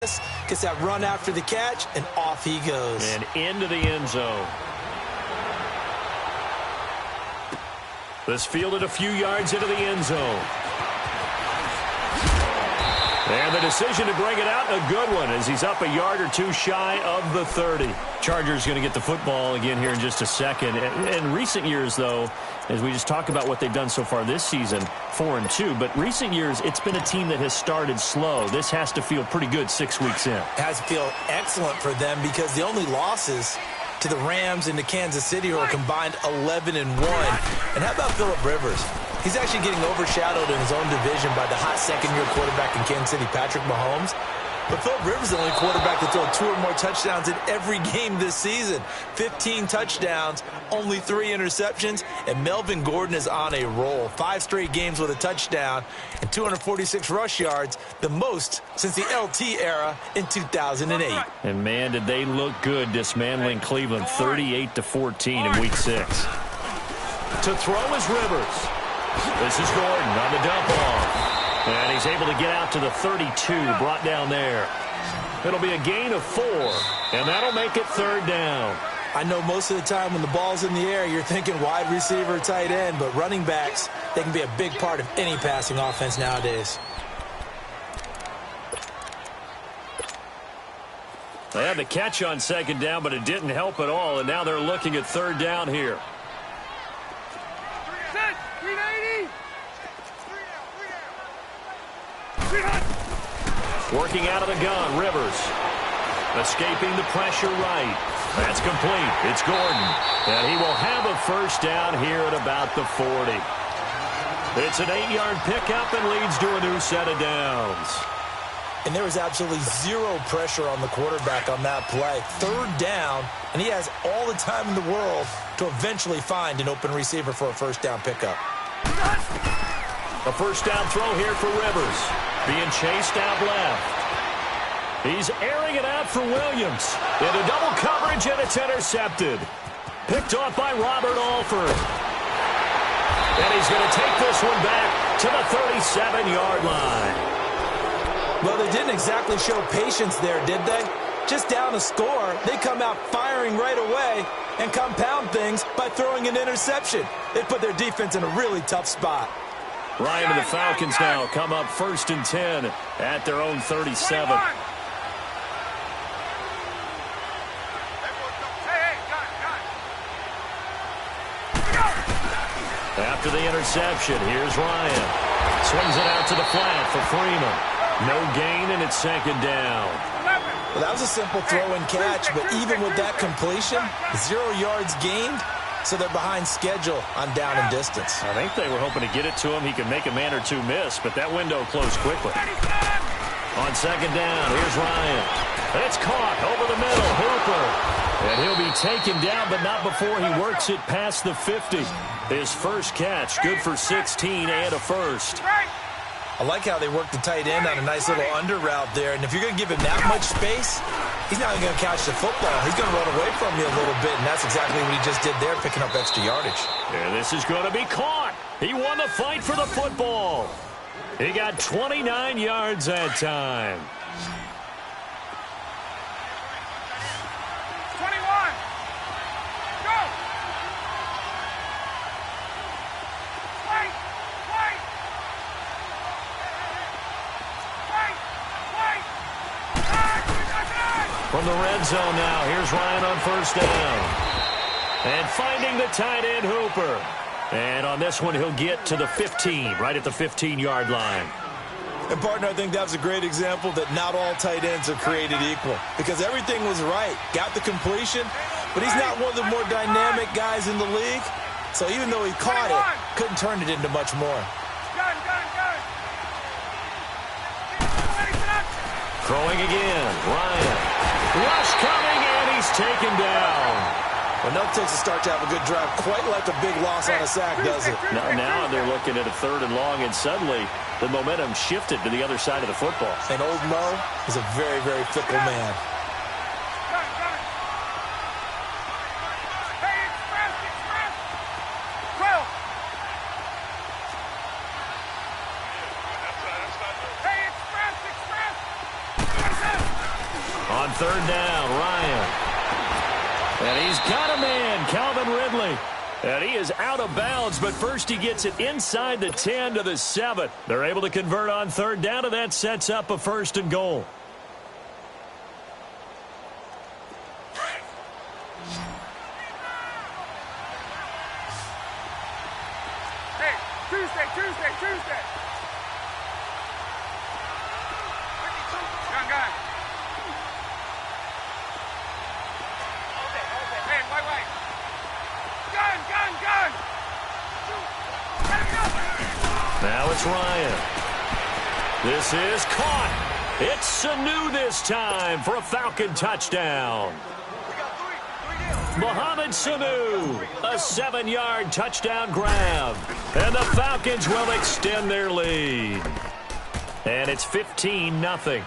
Gets that run after the catch, and off he goes. And into the end zone. This fielded a few yards into the end zone. And the decision to bring it out, a good one, as he's up a yard or two shy of the 30. Chargers going to get the football again here in just a second. In recent years, though, as we just talked about what they've done so far this season, 4-2. But recent years, it's been a team that has started slow. This has to feel pretty good 6 weeks in. It has to feel excellent for them because the only losses to the Rams and to Kansas City are combined 11-1. And how about Phillip Rivers? He's actually getting overshadowed in his own division by the hot second-year quarterback in Kansas City, Patrick Mahomes. But Phillip Rivers is the only quarterback to throw 2 or more touchdowns in every game this season. 15 touchdowns, only 3 interceptions, and Melvin Gordon is on a roll. 5 straight games with a touchdown and 246 rush yards, the most since the LT era in 2008. And, man, did they look good dismantling Cleveland 38-14 in Week 6. To throw is Rivers. This is Gordon on the dump off. And he's able to get out to the 32, brought down there. It'll be a gain of 4, and that'll make it 3rd down. I know most of the time when the ball's in the air, you're thinking wide receiver, tight end, but running backs, they can be a big part of any passing offense nowadays. They had the catch on 2nd down, but it didn't help at all, and now they're looking at 3rd down here. Working out of the gun, Rivers. Escaping the pressure right. That's complete. It's Gordon. And he will have a 1st down here at about the 40. It's an 8-yard pickup and leads to a new set of downs. And there was absolutely zero pressure on the quarterback on that play. 3rd down, and he has all the time in the world to eventually find an open receiver for a 1st down pickup. A 1st down throw here for Rivers. Being chased out left. He's airing it out for Williams. Into double coverage, and it's intercepted. Picked off by Robert Alford. And he's going to take this one back to the 37-yard line. Well, they didn't exactly show patience there, did they? Just down a score, they come out firing right away and compound things by throwing an interception. They put their defense in a really tough spot. Ryan and the Falcons now come up 1st and 10 at their own 37. After the interception, here's Ryan. Swings it out to the flat for Freeman. No gain, and it's 2nd down. Well, that was a simple throw and catch, but even with that completion, 0 yards gained. So they're behind schedule on down and distance. I think they were hoping to get it to him. He could make a man or two miss, but that window closed quickly. On 2nd down, here's Ryan. It's caught over the middle. Hooper. And he'll be taken down, but not before he works it past the 50. His 1st catch, good for 16 and a 1st. I like how they work the tight end on a nice little under route there. And if you're going to give him that much space, he's not going to catch the football. He's going to run away from you a little bit, and that's exactly what he just did there, picking up extra yardage. And this is going to be caught. He won the fight for the football. He got 29 yards that time. 21. Go. From the red zone now, here's Ryan on 1st down. And finding the tight end, Hooper. And on this one, he'll get to the 15, right at the 15-yard line. And, partner, I think that was a great example that not all tight ends are created equal. Because everything was right. Got the completion, but he's not one of the more dynamic guys in the league. So even though he caught it, couldn't turn it into much more. Throwing again, Ryan. Rush coming, and he's taken down. Well, no takes a start to have a good drive, quite like a big loss on a sack, does it? Now they're looking at a 3rd and long, and suddenly the momentum shifted to the other side of the football. And old Mo is a very, very fickle man. On third down, Ryan. And he's got a man, Calvin Ridley. And he is out of bounds, but first he gets it inside the 10 to the 7. They're able to convert on third down, and that sets up a 1st and goal. Hey, Tuesday. Gun. Hey, wait. Gun. Now it's Ryan. This is caught. It's Sanu this time for a Falcon touchdown. Mohamed Sanu, a 7-yard touchdown grab. And the Falcons will extend their lead. And it's 15-0.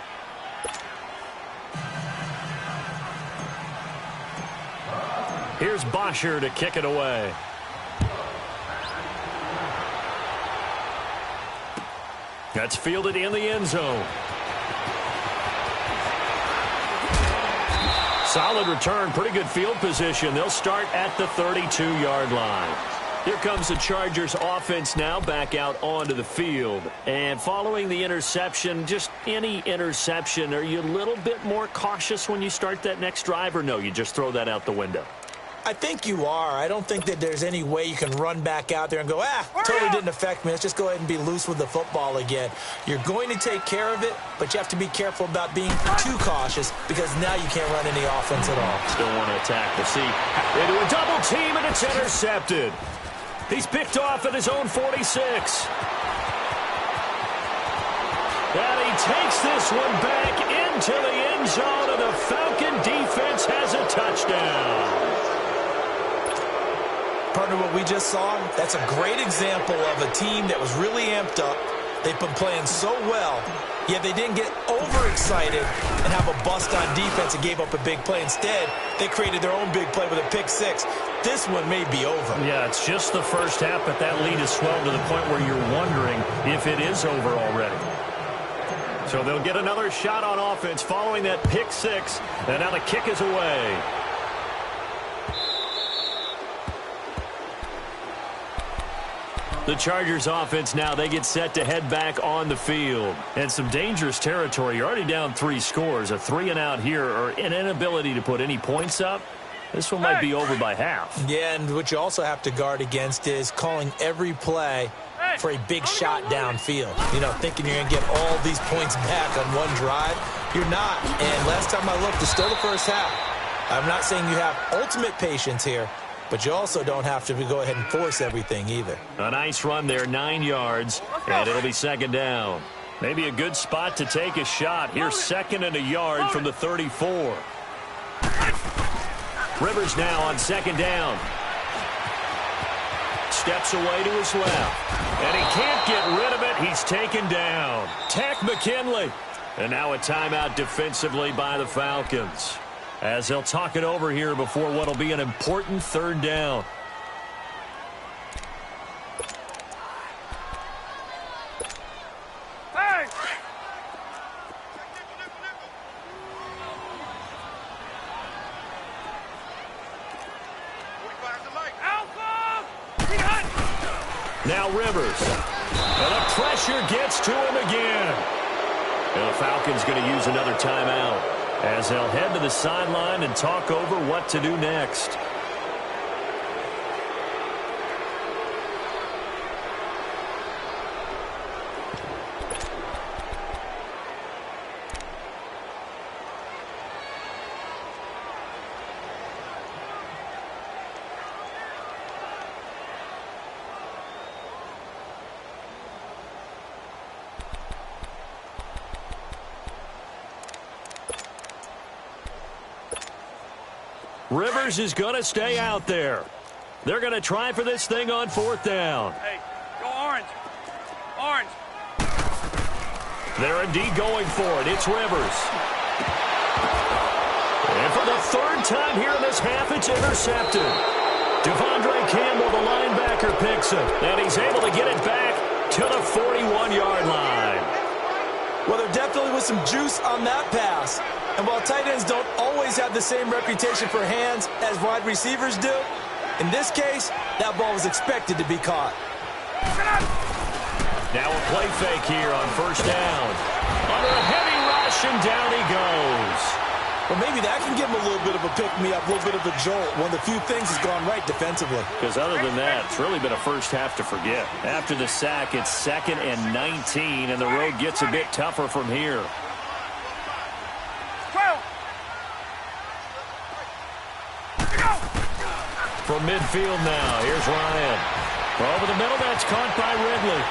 Here's Bosher to kick it away. That's fielded in the end zone. Solid return, pretty good field position. They'll start at the 32-yard line. Here comes the Chargers offense now back out onto the field. And following the interception, just any interception, are you a little bit more cautious when you start that next drive, or no, you just throw that out the window? I think you are. I don't think that there's any way you can run back out there and go, totally didn't affect me. Let's just go ahead and be loose with the football again. You're going to take care of it, but you have to be careful about being too cautious because now you can't run any offense at all. Still want to attack. We'll see. They do a double team, and it's intercepted. He's picked off at his own 46. And he takes this one back into the end zone, and the Falcon defense has a touchdown. Partner, what we just saw, that's a great example of a team that was really amped up. They've been playing so well, yet they didn't get overexcited and have a bust on defense and gave up a big play. Instead, they created their own big play with a pick six. This one may be over. Yeah, it's just the first half, but that lead has swelled to the point where you're wondering if it is over already. So they'll get another shot on offense following that pick six, and now the kick is away. The Chargers offense now, they get set to head back on the field. And some dangerous territory. You're already down 3 scores. A 3-and-out here, or an inability to put any points up. This one might be over by half. Yeah, and what you also have to guard against is calling every play for a big shot downfield. You know, thinking you're going to get all these points back on one drive. You're not. And last time I looked, it's still the first half. I'm not saying you have ultimate patience here, but you also don't have to go ahead and force everything either. A nice run there, 9 yards, and it'll be 2nd down. Maybe a good spot to take a shot. Here's 2nd and a yard from the 34. Rivers now on 2nd down. Steps away to his left. And he can't get rid of it. He's taken down. Tack McKinley. And now a timeout defensively by the Falcons, as they'll talk it over here before what will be an important 3rd down. Hey! Alpha! Now Rivers. And the pressure gets to him again. And the Falcons going to use another timeout, as they'll head to the sideline and talk over what to do next. Rivers is going to stay out there. They're going to try for this thing on 4th down. Hey, go orange. Orange. They're indeed going for it. It's Rivers. And for the 3rd time here in this half, it's intercepted. Devondre Campbell, the linebacker, picks it. And he's able to get it back to the 41-yard line. Well, there definitely was some juice on that pass. And while tight ends don't always have the same reputation for hands as wide receivers do, in this case, that ball was expected to be caught. Now a play fake here on first down. Under a heavy rush, and down he goes. Well, maybe that can give him a little bit of a pick-me-up, a little bit of a jolt. One of the few things has gone right defensively. Because other than that, it's really been a first half to forget. After the sack, it's 2nd and 19, and the road gets a bit tougher from here. From midfield now, here's Ryan. Over the middle, that's caught by Ridley.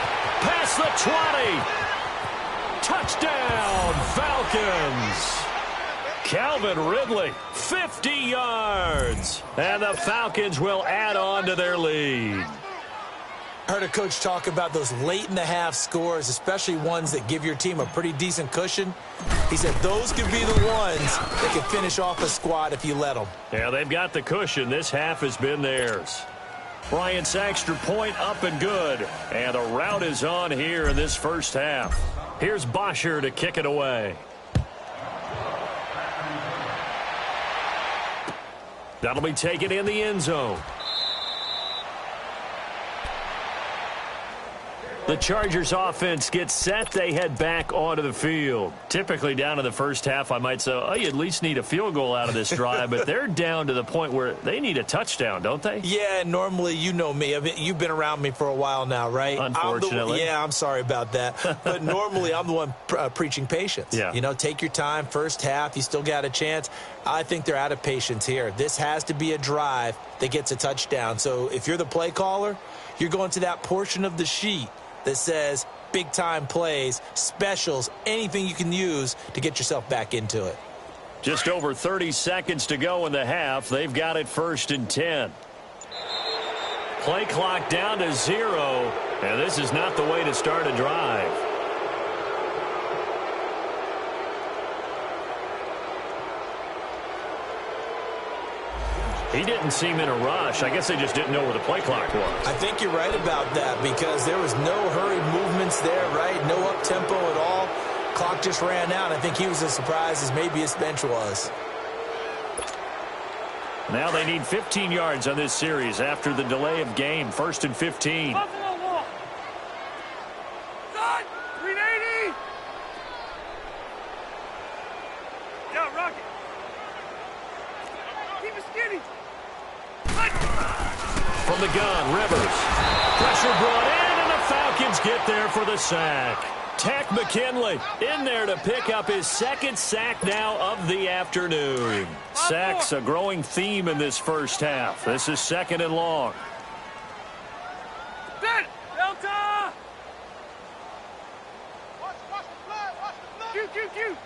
Past the 20. Touchdown, Falcons. Calvin Ridley, 50 yards. And the Falcons will add on to their lead. I heard a coach talk about those late-in-the-half scores, especially ones that give your team a pretty decent cushion. He said those could be the ones that can finish off a squad if you let them. Yeah, they've got the cushion. This half has been theirs. Bryant's extra point up and good. And the route is on here in this first half. Here's Bosher to kick it away. That'll be taken in the end zone. The Chargers offense gets set. They head back onto the field. Typically down in the first half, I might say, oh, you at least need a field goal out of this drive. But they're down to the point where they need a touchdown, don't they? Yeah, normally, you know me. You've been around me for a while now, right? Unfortunately. I'm sorry about that. But normally, I'm the one preaching patience. Yeah. You know, take your time. First half, you still got a chance. I think they're out of patience here. This has to be a drive that gets a touchdown. So if you're the play caller, you're going to that portion of the sheet that says big-time plays, specials, anything you can use to get yourself back into it. Just over 30 seconds to go in the half. They've got it 1st and 10. Play clock down to 0, and this is not the way to start a drive. He didn't seem in a rush. I guess they just didn't know where the play clock was. I think you're right about that because there was no hurried movements there, right? No up-tempo at all. Clock just ran out. I think he was as surprised as maybe his bench was. Now they need 15 yards on this series after the delay of game. 1st and 15. Buffalo Wall. Side. 380. Yeah, Rocket. Keep it skinny. From the gun, Rivers. Pressure brought in, and the Falcons get there for the sack. Tack McKinley in there to pick up his 2nd sack now of the afternoon. Sacks a growing theme in this first half. This is 2nd and long. Set. Delta. Q.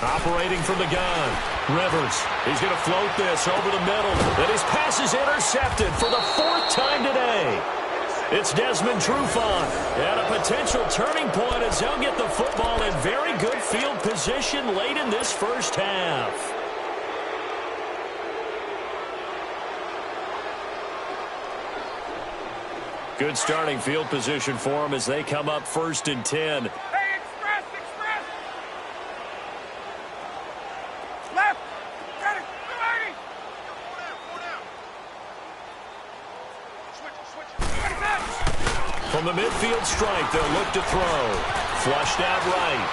Operating from the gun. Rivers. He's going to float this over the middle. And his pass is intercepted for the 4th time today. It's Desmond Trufant. And a potential turning point as they'll get the football in very good field position late in this first half. Good starting field position for them as they come up 1st and 10. From the midfield strike, they'll look to throw. Flushed out right.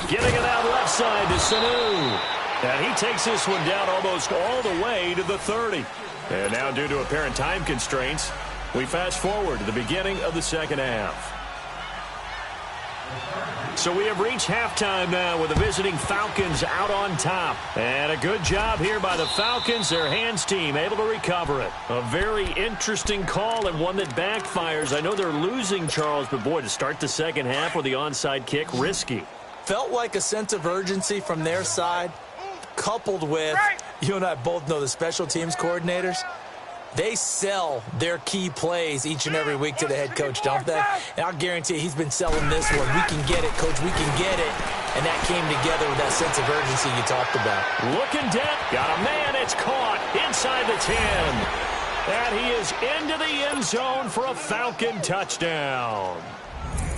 Getting it out left side to Sanu. And he takes this one down almost all the way to the 30. And now, due to apparent time constraints, we fast forward to the beginning of the second half. So we have reached halftime now with the visiting Falcons out on top. And a good job here by the Falcons, their hands team, able to recover it. A very interesting call and one that backfires. I know they're losing, Charles, but boy, to start the second half with the onside kick, risky. Felt like a sense of urgency from their side, coupled with, you and I both know the special teams coordinators. They sell their key plays each and every week to the head coach, don't they? And I'll guarantee he's been selling this one. We can get it, coach. We can get it. And that came together with that sense of urgency you talked about. Looking deep. Got a man. It's caught inside the 10. And he is into the end zone for a Falcon touchdown.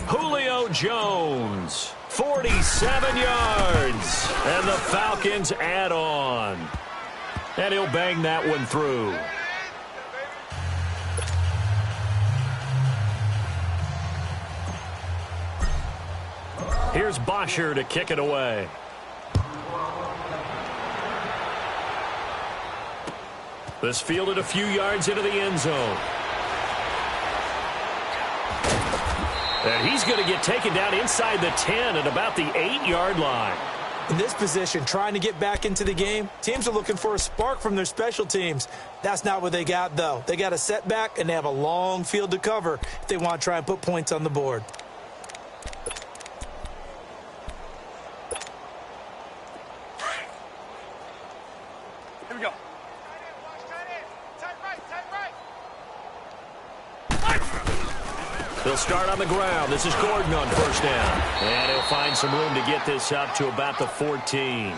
Julio Jones, 47 yards. And the Falcons add on. And he'll bang that one through. Here's Bosher to kick it away. This fielded a few yards into the end zone. And he's going to get taken down inside the 10 at about the 8-yard line. In this position, trying to get back into the game, teams are looking for a spark from their special teams. That's not what they got, though. They got a setback, and they have a long field to cover if they want to try and put points on the board. Here we go. They'll start on the ground. This is Gordon on first down. And he'll find some room to get this up to about the 14.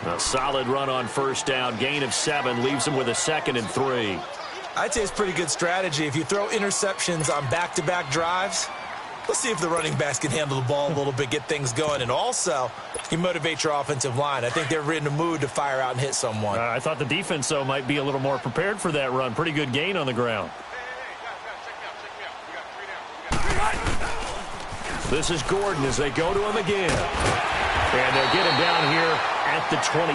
A solid run on first down. Gain of 7 leaves him with a 2nd and 3. I'd say it's pretty good strategy. If you throw interceptions on back-to-back drives, let's see if the running backs can handle the ball a little bit, get things going. And also, you motivate your offensive line. I think they're in a mood to fire out and hit someone. I thought the defense, though, might be a little more prepared for that run. Pretty good gain on the ground. This is Gordon as they go to him again. And they'll get him down here at the 23.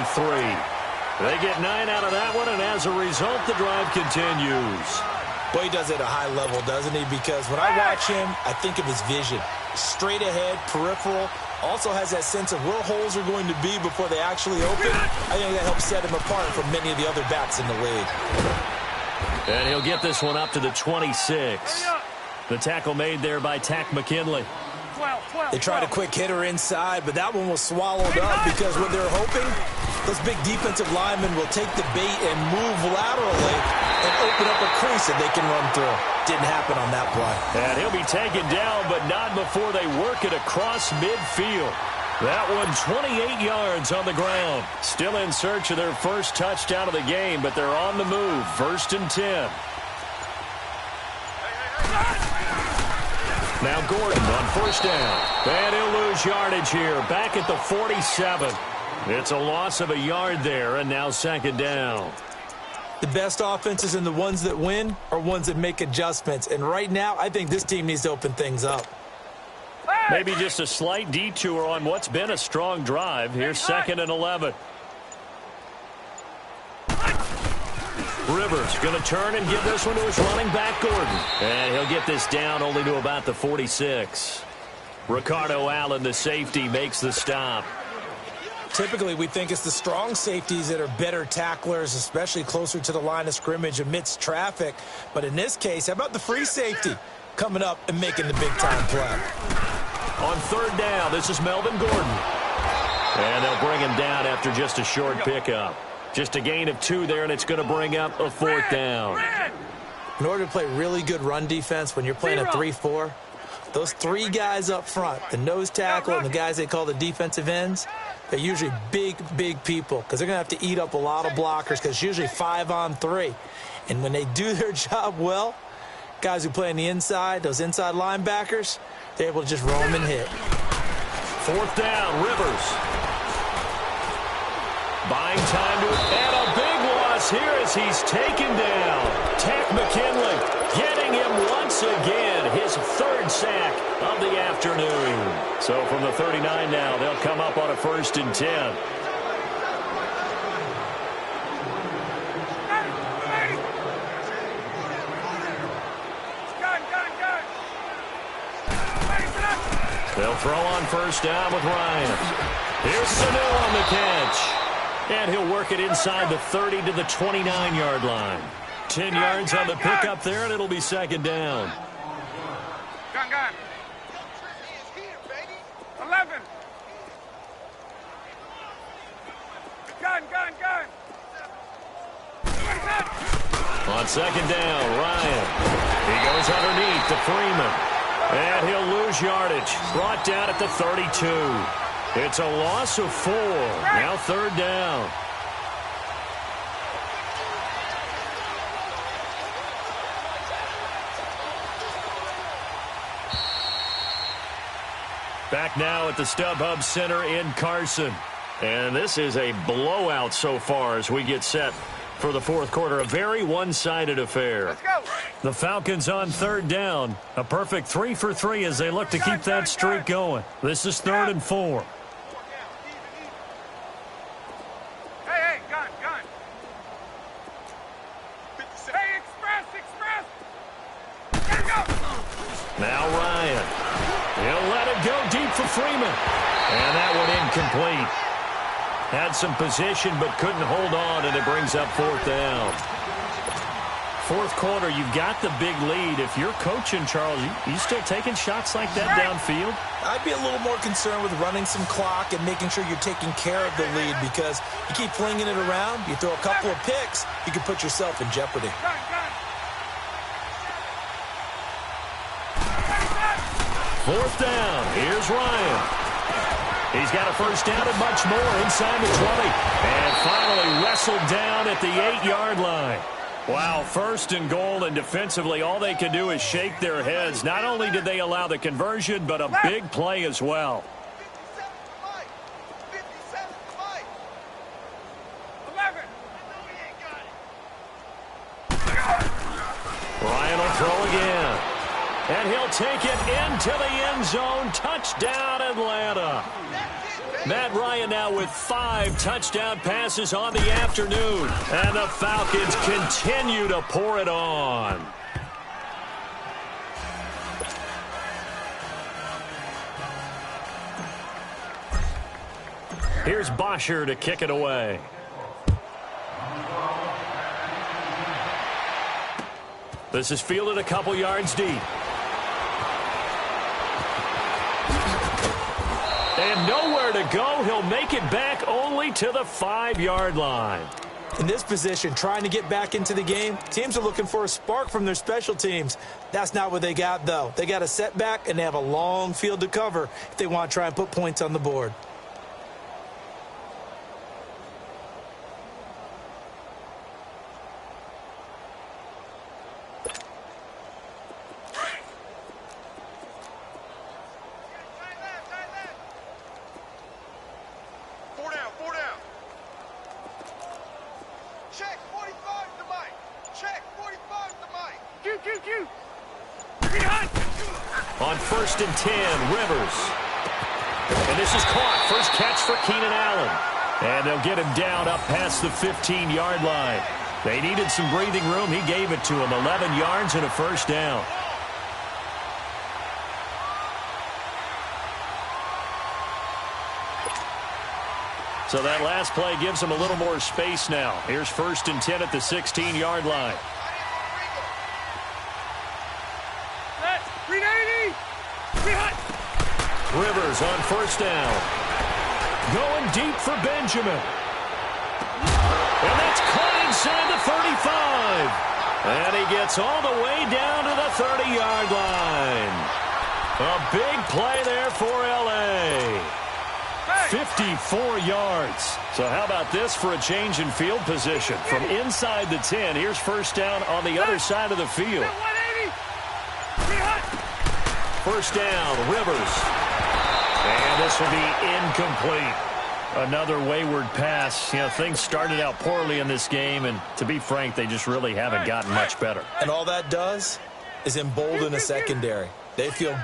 They get 9 out of that one, and as a result, the drive continues. Well, he does it at a high level, doesn't he? Because when I watch him, I think of his vision. Straight ahead, peripheral. Also has that sense of where holes are going to be before they actually open. I think that helps set him apart from many of the other backs in the league. And he'll get this one up to the 26. The tackle made there by Tack McKinley. They tried a quick hitter inside, but that one was swallowed up because when they're hoping, those big defensive linemen will take the bait and move laterally and open up a crease that they can run through. Didn't happen on that play. And he'll be taken down, but not before they work it across midfield. That one 28 yards on the ground. Still in search of their first touchdown of the game, but they're on the move. 1st and 10. Now Gordon on first down. And he'll lose yardage here. Back at the 47. It's a loss of a yard there, and now 2nd down. The best offenses and the ones that win are ones that make adjustments. And right now, I think this team needs to open things up. Maybe just a slight detour on what's been a strong drive. Here's 2nd and 11. Rivers going to turn and give this one to his running back, Gordon. And he'll get this down only to about the 46. Ricardo Allen, the safety, makes the stop. Typically, we think it's the strong safeties that are better tacklers, especially closer to the line of scrimmage amidst traffic. But in this case, how about the free safety coming up and making the big-time play? On 3rd down, this is Melvin Gordon. And they'll bring him down after just a short pickup. Just a gain of 2 there, and it's going to bring up a 4th down. In order to play really good run defense when you're playing a 3-4, those 3 guys up front, the nose tackle and the guys they call the defensive ends, they're usually big, big people because they're going to have to eat up a lot of blockers because it's usually 5-on-3. And when they do their job well, guys who play on the inside, those inside linebackers, they're able to just roam and hit. 4th down, Rivers. Buying time to and a big loss here as he's taken down. Tack McKinley getting him once again, his 3rd sack of the afternoon. So from the 39 now, they'll come up on a 1st and 10. They'll throw on first down with Ryan. Here's Sanu on the catch. And he'll work it inside the 30 to the 29-yard line. 10 yards on the pickup there, and it'll be 2nd down. Gun. 11. Gun. On 2nd down, Ryan. He goes underneath to Freeman. And he'll lose yardage. Brought down at the 32. It's a loss of 4. Now 3rd down. Back now at the StubHub Center in Carson. And this is a blowout so far as we get set for the fourth quarter. A very one-sided affair. Let's go. The Falcons on third down. A perfect 3 for 3 as they look to keep that streak going. This is 3rd and 4. Hey, gun. Hey, express. Gotta go. Now Ryan. He'll let it go deep for Freeman. And that one incomplete. Had some position but couldn't hold on, and it brings up 4th down. Fourth quarter, you've got the big lead. If you're coaching, Charles, you still taking shots like that downfield? I'd be a little more concerned with running some clock and making sure you're taking care of the lead, because you keep flinging it around, you throw a couple of picks, you can put yourself in jeopardy. Gun. 4th down. Here's Ryan. He's got a first down and much more inside the 20. And finally wrestled down at the 8-yard line. Wow, 1st and goal, and defensively all they can do is shake their heads. Not only did they allow the conversion, but a big play as well. 11. Ryan will throw again. And he'll take it into the end zone. Touchdown, Atlanta. Matt Ryan now with 5 touchdown passes on the afternoon. And the Falcons continue to pour it on. Here's Bosher to kick it away. This is fielded a couple yards deep. And nowhere to go. He'll make it back only to the 5-yard line. In this position, trying to get back into the game, teams are looking for a spark from their special teams. That's not what they got, though. They got a setback, and they have a long field to cover if they want to try and put points on the board. On 1st and 10, Rivers. And this is caught. First catch for Keenan Allen. And they'll get him down up past the 15-yard line. They needed some breathing room. He gave it to him. 11 yards and a first down. So that last play gives him a little more space now. Here's 1st and 10 at the 16-yard line. Rivers on 1st down. Going deep for Benjamin. And that's caught inside the 35. And he gets all the way down to the 30-yard line. A big play there for L.A. 54 yards. So how about this for a change in field position? From inside the 10, here's 1st down on the other side of the field. 1st down, Rivers. And this will be incomplete. Another wayward pass. You know, things started out poorly in this game, and to be frank, they just really haven't gotten much better. And all that does is embolden a secondary. They feel